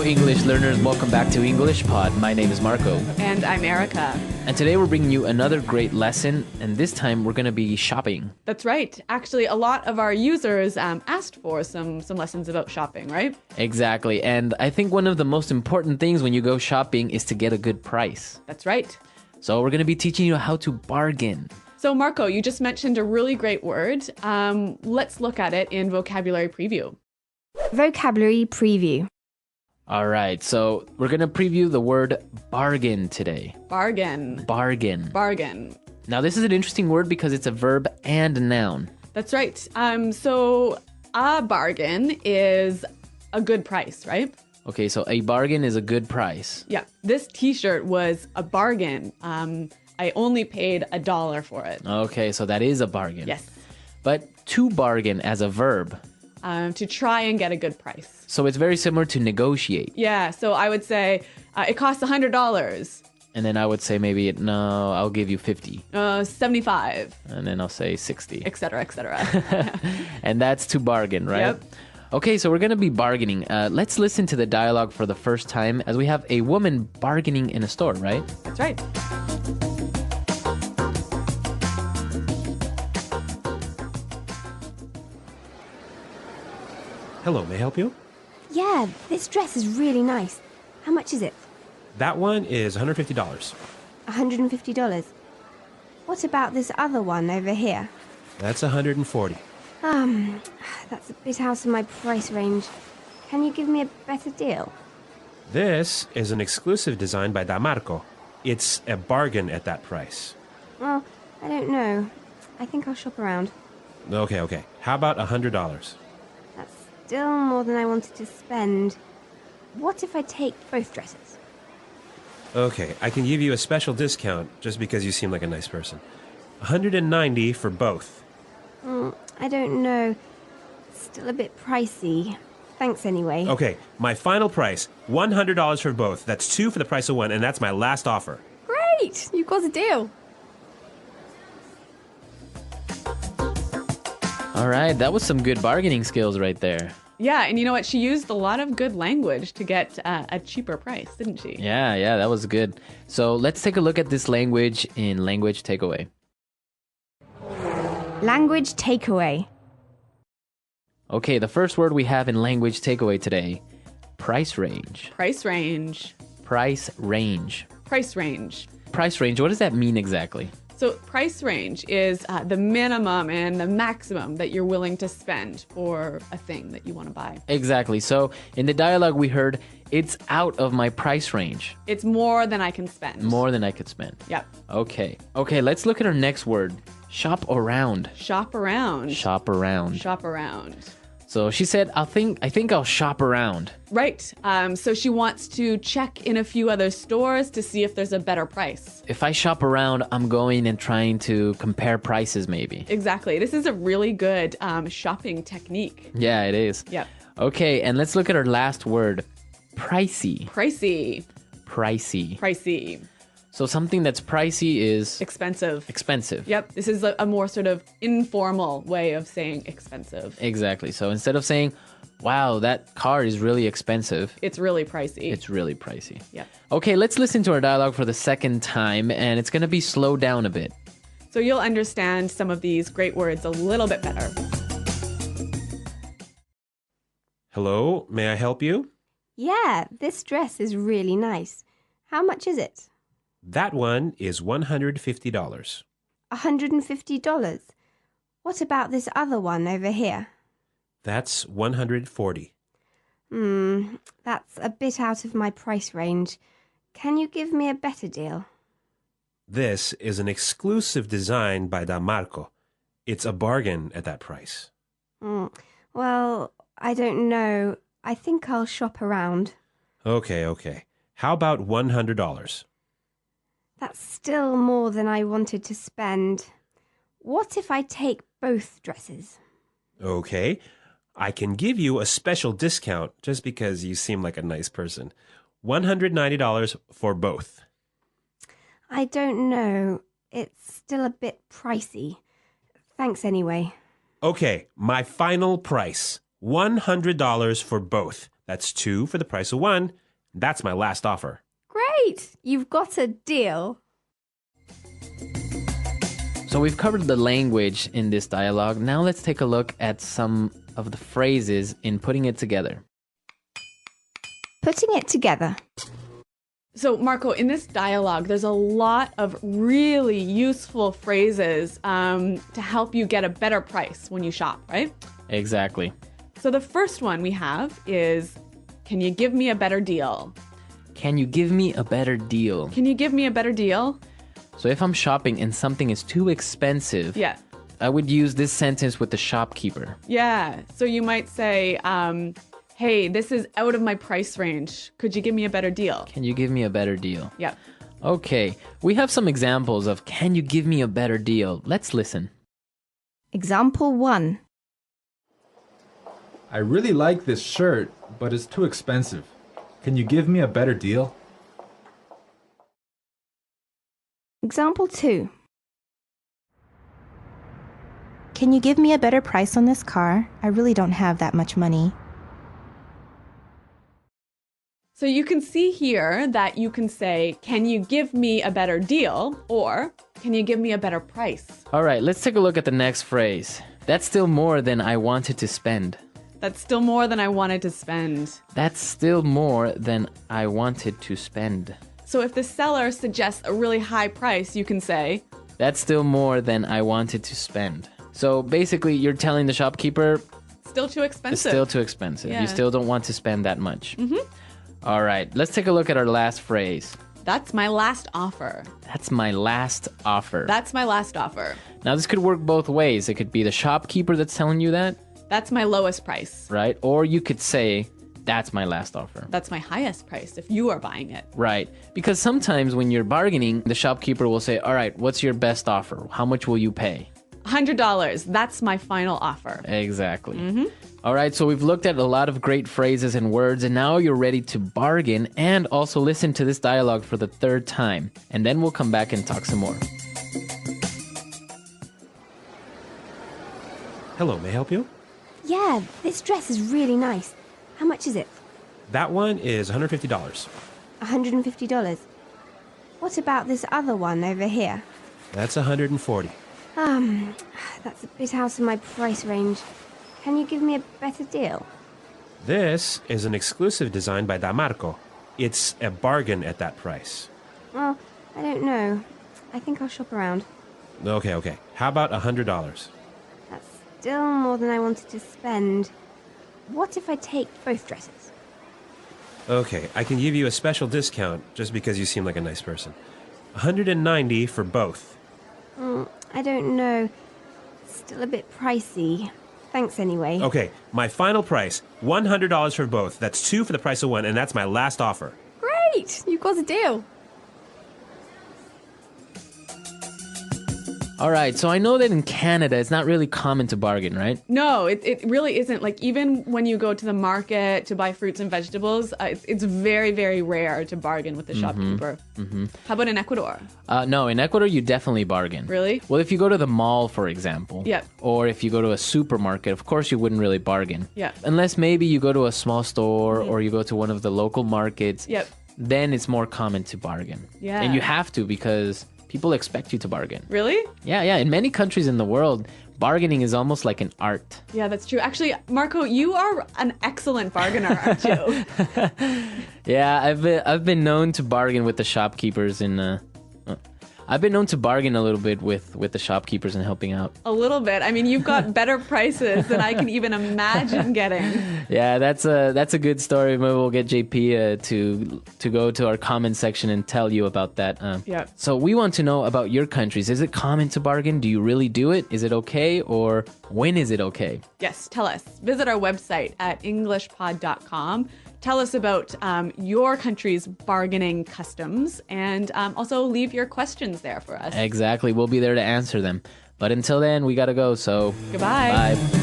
English learners. Welcome back to English Pod. My name is Marco. And I'm Erica. And today we're bringing you another great lesson. And this time we're going to be shopping. That's right. Actually, a lot of our users asked for some lessons about shopping, right? Exactly. And I think one of the most important things when you go shopping is to get a good price. That's right. So we're going to be teaching you how to bargain. So Marco, you just mentioned a really great word. Let's look at it in vocabulary preview. Vocabulary preview. All right. So we're going to preview the word bargain today. Bargain. Bargain. Bargain. Now, this is an interesting word because it's a verb and a noun. That's right. So a bargain is a good price, right? Okay, so a bargain is a good price. Yeah. This t-shirt was a bargain. I only paid $1 for it. Okay, so that is a bargain. Yes. But to bargain as a verb. To try and get a good price. So it's very similar to negotiate. Yeah, so I would say it costs $100. And then I would say maybe, no, I'll give you 50. 75. And then I'll say 60. Etc., etc. And that's to bargain, right? Yep. Okay, so we're going to be bargaining. Let's listen to the dialogue for the first time as we have a woman bargaining in a store, right? That's right. Hello, may I help you? Yeah, this dress is really nice. How much is it? That one is $150. $150. What about this other one over here? That's $140. That's a bit out of my price range. Can you give me a better deal? This is an exclusive design by DaMarco. It's a bargain at that price. Well, I don't know. I think I'll shop around. Okay. How about $100? That's still more than I wanted to spend. What if I take both dresses? Okay, I can give you a special discount just because you seem like a nice person. $190 for both. I don't know. Still a bit pricey. Thanks anyway. Okay, my final price, $100 for both. That's two for the price of one, and that's my last offer. Great! You got a deal. All right, that was some good bargaining skills right there. Yeah, and you know what? She used a lot of good language to get a cheaper price, didn't she? Yeah, that was good. So let's take a look at this language in Language Takeaway. Language takeaway. Okay, the first word we have in Language Takeaway today, price range. Price range. Price range. Price range. Price range, what does that mean exactly? So price range is the minimum and the maximum that you're willing to spend for a thing that you want to buy. Exactly. So in the dialogue we heard, it's out of my price range. It's more than I can spend. More than I could spend. Yep. Okay, let's look at our next word. Shop around. Shop around. Shop around. Shop around. So she said, I think I'll shop around. Right. So she wants to check in a few other stores to see if there's a better price. If I shop around, I'm going and trying to compare prices maybe. Exactly. This is a really good shopping technique. Yeah, it is. Yep. Okay, and let's look at our last word. Pricey. Pricey. Pricey. Pricey. So something that's pricey is Expensive. expensive. Yep. This is a more sort of informal way of saying expensive. Exactly. So instead of saying, wow, that car is really expensive, It's really pricey. it's really pricey. Yep. Okay, let's listen to our dialogue for the second time, and it's going to be slowed down a bit. So you'll understand some of these great words a little bit better. Hello, may I help you? Yeah, this dress is really nice. How much is it? That one is $150. $150. What about this other one over here? That's $140. That's a bit out of my price range. Can you give me a better deal? This is an exclusive design by DaMarco. It's a bargain at that price. Well, I don't know. I think I'll shop around. Okay. How about $100? That's still more than I wanted to spend. What if I take both dresses? Okay, I can give you a special discount just because you seem like a nice person. $190 for both. I don't know. It's still a bit pricey. Thanks anyway. Okay, my final price, $100 for both. That's 2 for the price of 1. That's my last offer. Great! You've got a deal. So we've covered the language in this dialogue. Now let's take a look at some of the phrases in putting it together. Putting it together. So, Marco, in this dialogue, there's a lot of really useful phrases to help you get a better price when you shop, right? Exactly. So the first one we have is, can you give me a better deal? Can you give me a better deal? Can you give me a better deal? So if I'm shopping and something is too expensive, Yeah. I would use this sentence with the shopkeeper. Yeah. So you might say, hey, this is out of my price range. Could you give me a better deal? Can you give me a better deal? Yeah. Okay, we have some examples of can you give me a better deal? Let's listen. Example 1. I really like this shirt, but it's too expensive. Can you give me a better deal? Example 2. Can you give me a better price on this car? I really don't have that much money. So you can see here that you can say, can you give me a better deal? Or can you give me a better price? All right, let's take a look at the next phrase. That's still more than I wanted to spend. That's still more than I wanted to spend. That's still more than I wanted to spend. So if the seller suggests a really high price, you can say, That's still more than I wanted to spend. So basically, you're telling the shopkeeper still too it's expensive. still too expensive. Yeah. You still don't want to spend that much. All right, let's take a look at our last phrase. That's my last offer. That's my last offer. That's my last offer. Now, this could work both ways. It could be the shopkeeper that's telling you that, That's my lowest price. right? Or you could say, that's my last offer. That's my highest price if you are buying it. Right. Because sometimes when you're bargaining, the shopkeeper will say, all right, what's your best offer? How much will you pay? $100. That's my final offer. Exactly. All right, so we've looked at a lot of great phrases and words, and now you're ready to bargain and also listen to this dialogue for the third time. And then we'll come back and talk some more. Hello, may I help you? Yeah, this dress is really nice. How much is it? That one is $150. $150. What about this other one over here? That's $140. That's a bit out of my price range. Can you give me a better deal? This is an exclusive design by DaMarco. It's a bargain at that price. Well, I don't know. I think I'll shop around. Okay. How about $100? That's still more than I wanted to spend. What if I take both dresses? Okay, I can give you a special discount just because you seem like a nice person. $190 for both. I don't know. Still a bit pricey. Thanks anyway. Okay, my final price, $100 for both. That's 2 for the price of 1, and that's my last offer. Great! You've got a deal. All right, so I know that in Canada, it's not really common to bargain, right? No, it really isn't. Like, even when you go to the market to buy fruits and vegetables, it's very, very rare to bargain with the shopkeeper. How about in Ecuador? No, in Ecuador, you definitely bargain. Really? Well, if you go to the mall, for example, Yeah. or if you go to a supermarket, of course you wouldn't really bargain. Yeah. Unless maybe you go to a small store or you go to one of the local markets. Yep. Then it's more common to bargain. Yeah. And you have to because people expect you to bargain. Really? Yeah. In many countries in the world, bargaining is almost like an art. Yeah, that's true. Actually, Marco, you are an excellent bargainer, aren't you? Yeah, I've been known to bargain with the shopkeepers in. I've been known to bargain a little bit with the shopkeepers and helping out. A little bit. I mean, you've got better prices than I can even imagine getting. Yeah, that's a good story. Maybe we'll get JP to go to our comment section and tell you about that. Yeah. So we want to know about your countries. Is it common to bargain? Do you really do it? Is it okay? Or when is it okay? Yes, tell us. Visit our website at englishpod.com. Tell us about your country's bargaining customs and also leave your questions there for us. Exactly. We'll be there to answer them. But until then, we got to go. So Goodbye. Bye.